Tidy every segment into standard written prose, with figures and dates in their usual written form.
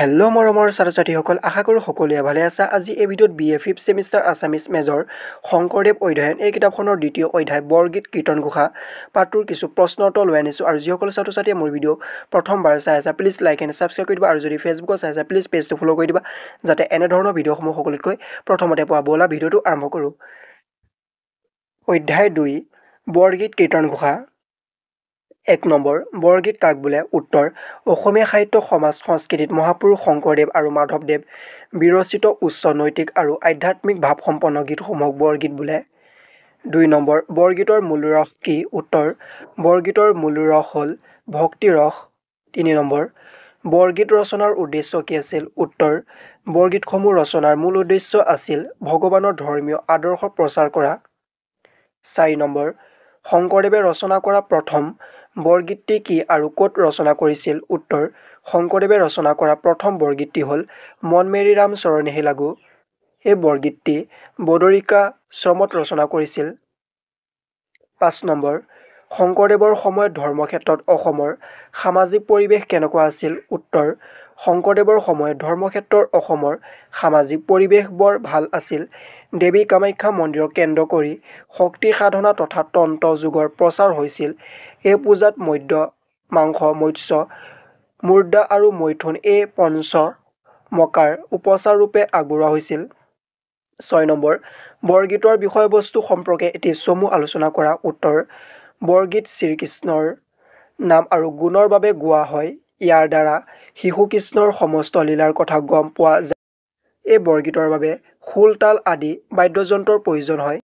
Hello' মৰমৰ ছাত্ৰ-ছাত্ৰীসকল, আশা কৰোঁ সকলোৱে ভালে আছা। আজি এই ভিডিঅ'ত BA 5th semester Assamese major Sankardev অধ্যয়ন এই কিতাপখনৰ দ্বিতীয় অধ্যায় বৰগীত কীৰ্তন ঘোষা পাঠটোৰ কিছু প্ৰশ্ন উত্তৰ লৈ আনিছোঁ। আৰু যিসকল ছাত্ৰ-ছাত্ৰীয়ে মোৰ ভিডিঅ' প্ৰথমবাৰ চাই আছা, প্লিজ লাইক এণ্ড ছাবস্ক্ৰাইব কৰি দিবা। আৰু যদি ফেচবুকত চাই আছা, প্লিজ পেজটো ফ'ল' কৰি দিবা, যাতে এনেধৰণৰ ভিডিঅ'সমূহ সকলোতকৈ প্ৰথমতে পোৱা। ব'লা ভিডিঅ'টো আৰম্ভ কৰোঁ। অধ্যায় 2 বৰগীত কীৰ্তন ঘোষা। 1 নম্বৰ, বৰগীত কাক বোলে? উত্তৰ, অসমীয়া সাহিত্য সমাজ সংস্কৃতিত মহাপুৰুষ শংকৰদেৱ আৰু মাধৱদেৱ বিৰচিত উচ্চ নৈতিক আৰু আধ্যাত্মিক ভাৱসম্পন্ন গীতসমূহক বৰগীত বোলে। 2 নম্বৰ, বৰগীতৰ মূল ৰস কি? উত্তৰ, বৰগীতৰ মূল ৰস হ'ল ভক্তি ৰস। 3 নম্বৰ, বৰগীত ৰচনাৰ উদ্দেশ্য কি আছিল? উত্তৰ, বৰগীতসমূহ ৰচনাৰ মূল উদ্দেশ্য আছিল ভগৱানৰ ধৰ্মীয় আদৰ্শ প্ৰচাৰ কৰা। 4 নম্বৰ, শংকৰদেৱে ৰচনা কৰা প্ৰথম বৰগীতটি কি আৰু ক'ত ৰচনা কৰিছিল? উত্তৰ, শংকৰদেৱে ৰচনা কৰা প্ৰথম বৰগীতটি হ'ল মন মেৰি ৰাম চৰণেহি লাগো। এই বৰগীতটি বদৰিকাশ্ৰমত ৰচনা কৰিছিল। 5 নম্বৰ, শংকৰদেৱৰ সময়ত ধৰ্মক্ষেত্ৰত অসমৰ সামাজিক পৰিৱেশ কেনেকুৱা আছিল? উত্তৰ, শংকৰদেৱৰ সময়ত ধৰ্মক্ষেত্ৰৰ অসমৰ সামাজিক পৰিৱেশ বৰ ভাল আছিল। দেৱী কামাখ্যা মন্দিৰক কেন্দ্ৰ কৰি শক্তি সাধনা তথা তন্ত্ৰ যোগৰ প্ৰচাৰ হৈছিল। এই পূজাত মদ্য, মাংস, মৎস্য, মুৰ্দা আৰু মৈথুন এই পঞ্চমকাৰ উপচাৰ ৰূপে আগবঢ়োৱা হৈছিল। 6 নম্বৰ, বৰগীতৰ বিষয়বস্তু সম্পৰ্কে এটি চমু আলোচনা কৰা। উত্তৰ, বৰগীত শ্ৰীকৃষ্ণৰ নাম আৰু গুণৰ বাবে গোৱা হয়। ইয়াৰ দ্বাৰা শিশু কৃষ্ণৰ সমস্ত লীলাৰ কথা গম পোৱা যায়। এই বৰগীতৰ বাবে খোল, তাল আদি বাদ্যযন্ত্ৰৰ প্ৰয়োজন হয়।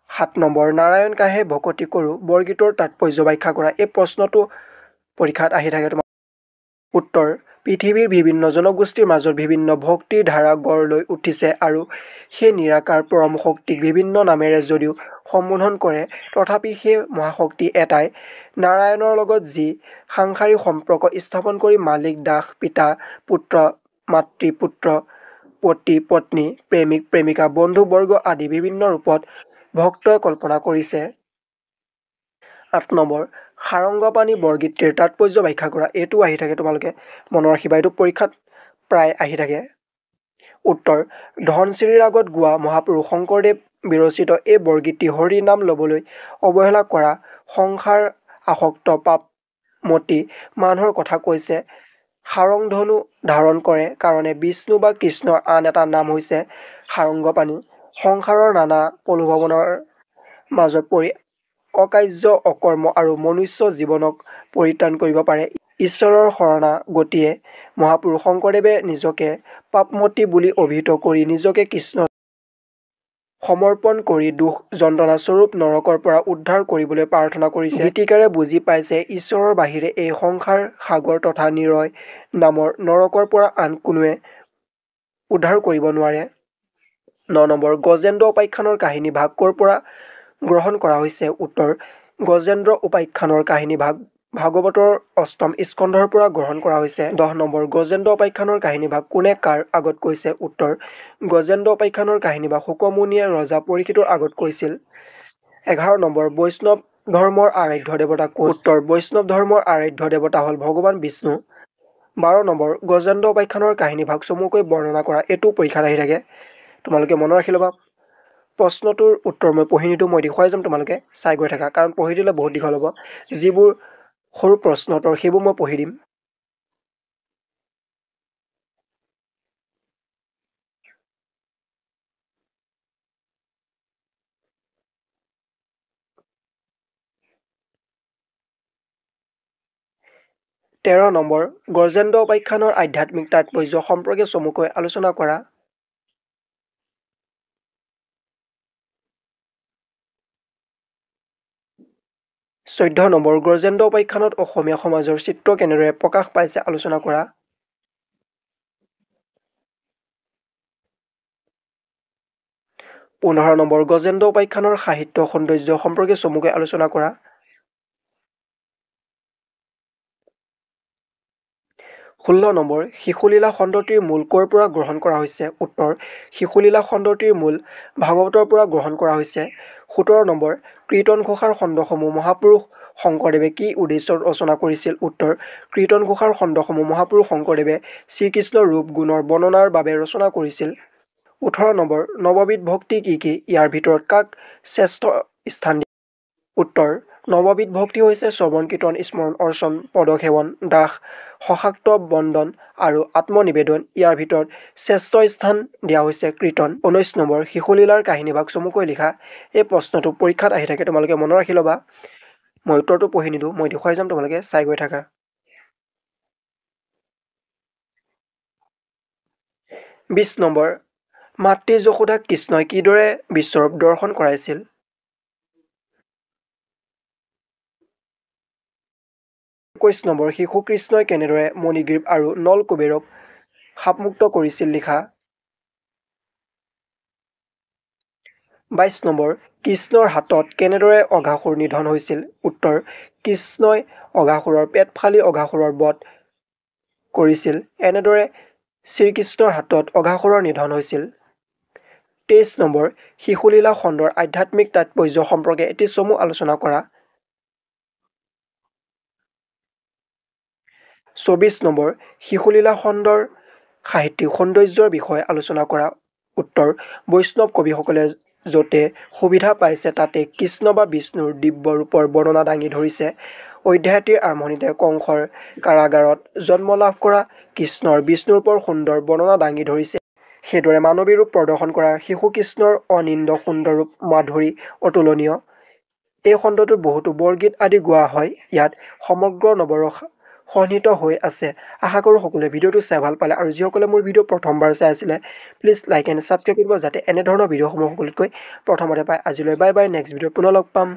7 নম্বৰ, নাৰায়ণ কাহে ভকতি কৰোঁ বৰগীতৰ তাৎপৰ্য ব্যাখ্যা কৰা। এই প্ৰশ্নটো পৰীক্ষাত আহি থাকে তোমাৰ। উত্তৰ, পৃথিৱীৰ বিভিন্ন জনগোষ্ঠীৰ মাজত বিভিন্ন ভক্তিৰ ধাৰা গঢ় লৈ উঠিছে আৰু সেই নিৰাকাৰ পৰম শক্তিক বিভিন্ন নামেৰে যদিও সম্বোধন কৰে, তথাপি সেই মহাশক্তি এটাই। নাৰায়ণৰ লগত যি সাংসাৰিক সম্পৰ্ক স্থাপন কৰি মালিক দাস, পিতা পুত্ৰ, মাতৃ পুত্ৰ, পতি পত্নী, প্ৰেমিক প্ৰেমিকা, বন্ধু বৰ্গ আদি বিভিন্ন ৰূপত ভক্তই কল্পনা কৰিছে। 8 নম্বৰ, সাৰংগপাণি বৰগীতটিৰ তাৎপৰ্য ব্যাখ্যা কৰা। এইটো আহি থাকে, তোমালোকে মনত ৰাখিবা, এইটো পৰীক্ষাত প্ৰায় আহি থাকে। উত্তৰ, ধনশিৰি ৰাগত গোৱা মহাপুৰুষ শংকৰদেৱ বিৰচিত এই বৰগীতটি হৰি নাম ল'বলৈ অৱহেলা কৰা সংসাৰ আসক্ত পাপমতী মানুহৰ কথা কৈছে। সাৰং ধনু ধাৰণ কৰে কাৰণে বিষ্ণু বা কৃষ্ণৰ আন এটা নাম হৈছে সাৰংগপাণি। সংসাৰৰ নানা প্ৰলোভনৰ মাজত পৰি অকাৰ্য অকৰ্ম আৰু মনুষ্য জীৱনক পৰিত্ৰাণ কৰিব পাৰে ঈশ্বৰৰ শৰণাগতিয়ে মহাপুৰুষ শংকৰদেৱে নিজকে পাপমতী বুলি অভিহিত কৰি নিজকে কৃষ্ণত সমৰ্পণ কৰি দুখ যন্ত্ৰণা স্বৰূপ নৰকৰ পৰা উদ্ধাৰ কৰিবলৈ প্ৰাৰ্থনা কৰিছে। গীতিকাৰে বুজি পাইছে ঈশ্বৰৰ বাহিৰে এই সংসাৰ সাগৰ তথা নিৰয় নামৰ নৰকৰ পৰা আন কোনোৱে উদ্ধাৰ কৰিব নোৱাৰে। 9 নম্বৰ, গজেন্দ্ৰ উপাখ্যানৰ কাহিনী ভাগ ক'ৰ পৰা গ্ৰহণ কৰা হৈছে? উত্তৰ, গজেন্দ্ৰ উপাখ্যানৰ কাহিনী ভাগ ভাগৱতৰ অষ্টম স্কন্ধৰ পৰা গ্ৰহণ কৰা হৈছে। 10 নম্বৰ, গজেন্দ্ৰ উপাখ্যানৰ কাহিনী ভাগ কোনে কাৰ আগত কৈছে? উত্তৰ, গজেন্দ্ৰ উপাখ্যানৰ কাহিনী ভাগ শুকমুনিয়ে ৰজা পৰীক্ষিতৰ আগত কৈছিল। 11 নম্বৰ, বৈষ্ণৱ ধৰ্মৰ আৰাধ্য দেৱতা কোন? উত্তৰ, বৈষ্ণৱ ধৰ্মৰ আৰাধ্য দেৱতা হ'ল ভগৱান বিষ্ণু। 12 নম্বৰ, গজেন্দ্ৰ উপাখ্যানৰ কাহিনী ভাগ চমুকৈ বৰ্ণনা কৰা। এইটো পৰীক্ষাত আহি থাকে, তোমালোকে মনত ৰাখি ল'বা। প্ৰশ্নটোৰ উত্তৰ মই পঢ়ি নিদিওঁ, মই দেখুৱাই যাম, তোমালোকে চাই গৈ থাকা, কাৰণ পঢ়ি দিলে বহুত দীঘল হ'ব। যিবোৰ সৰু প্ৰশ্ন উত্তৰ সেইবোৰ মই পঢ়ি দিম। তেৰ নম্বৰ, গজেন্দ্ৰ উপাখ্যানৰ আধ্যাত্মিক তাৎপৰ্য সম্পৰ্কে চমুকৈ আলোচনা কৰা। চৈধ্য নম্বৰ, গজেন্দ্ৰ উপাখ্যানত অসমীয়া সমাজৰ চিত্ৰ কেনেদৰে প্ৰকাশ পাইছে আলোচনা কৰা। 15 নম্বৰ, গজেন্দ্ৰ উপাখ্যানৰ সাহিত্য সৌন্দৰ্য সম্পৰ্কে চমুকৈ আলোচনা কৰা। 16 নম্বৰ, শিশুলীলা খণ্ডটিৰ মূল ক'ৰ পৰা গ্ৰহণ কৰা হৈছে? উত্তৰ, শিশুলীলা খণ্ডটিৰ মূল ভাগৱতৰ পৰা গ্ৰহণ কৰা হৈছে। 17 নম্বৰ, কীৰ্তন ঘোষাৰ খণ্ডসমূহ মহাপুৰুষ শংকৰদেৱে কি উদ্দেশ্যত ৰচনা কৰিছিল উত্তৰ কীৰ্তন ঘোষাৰ খণ্ডসমূহ মহাপুৰুষ শংকৰদেৱে শ্ৰীকৃষ্ণৰ ৰূপ গুণৰ বৰ্ণনাৰ বাবে ৰচনা কৰিছিল 18 নম্বৰ নৱবিধ ভক্তি কি কি ইয়াৰ ভিতৰত কাক শ্ৰেষ্ঠ স্থান দিয়ে উত্তৰ নৱবিধ ভক্তি হৈছে শ্ৰৱণ কীৰ্তন স্মৰণ অৰ্চন পদসেৱন দাস সশাক্ত বন্দন আৰু আত্মনিবেদন ইয়াৰ ভিতৰত শ্ৰেষ্ঠ স্থান দিয়া হৈছে কীৰ্তন 19 নম্বৰ শিশুলীলাৰ কাহিনীভাগ চমুকৈ লিখা এই প্ৰশ্নটো পৰীক্ষাত আহি থাকে তোমালোকে মনত ৰাখি ল'বা মই উত্তৰটো পঢ়ি নিদিওঁ মই দেখুৱাই যাম তোমালোকে চাই গৈ থাকা 20 নম্বৰ মাতৃ যশোদাক কৃষ্ণই কিদৰে বিশ্বৰূপ দৰ্শন কৰাইছিল 21 নম্বৰ শিশু কৃষ্ণই কেনেদৰে মণিগ্ৰীৱ আৰু নলকুবেৰক সাপমুক্ত কৰিছিল লিখা 22 নম্বৰ কৃষ্ণৰ হাতত কেনেদৰে অঘাসুৰ নিধন হৈছিল উত্তৰ কৃষ্ণই অঘাসুৰৰ পেট ফালি অঘাসুৰৰ বধ কৰিছিল এনেদৰে শ্ৰীকৃষ্ণৰ হাতত অঘাসুৰৰ নিধন হৈছিল 23 নম্বৰ শিশুলীলা খণ্ডৰ আধ্যাত্মিক তাৎপৰ্য সম্পৰ্কে এটি চমু আলোচনা কৰা 24 নম্বৰ শিশুলীলা খণ্ডৰ সাহিত্যিক সৌন্দৰ্যৰ বিষয়ে আলোচনা কৰা উত্তৰ বৈষ্ণৱ কবিসকলে য'তে সুবিধা পাইছে তাতে কৃষ্ণ বা বিষ্ণুৰ দিব্য ৰূপৰ বৰ্ণনা দাঙি ধৰিছে অধ্যায়টিৰ আৰম্ভণিতে কংসৰ কাৰাগাৰত জন্ম লাভ কৰা কৃষ্ণৰ বিষ্ণুৰূপৰ সুন্দৰ বৰ্ণনা দাঙি ধৰিছে সেইদৰে মানৱী ৰূপ প্ৰদৰ্শন কৰা শিশু কৃষ্ণৰ অনিন্দ সুন্দৰ ৰূপ মাধুৰী অতুলনীয় এই খণ্ডটোত বহুতো বৰগীত আদি গোৱা হয় ইয়াত সমগ্ৰ নৱৰস সন্নিহিত হৈ আছে আশা কৰোঁ সকলোৱে ভিডিঅ'টো চাই ভাল পালে আৰু যিসকলে মোৰ ভিডিঅ' প্ৰথমবাৰ চাই আছিলে প্লিজ লাইক এণ্ড ছাবস্ক্ৰাইব কৰিব যাতে এনেধৰণৰ ভিডিঅ'সমূহ সকলোতকৈ প্ৰথমতে পায় আজিলৈ বাই বাই নেক্সট ভিডিঅ'ত পুনৰ লগ পাম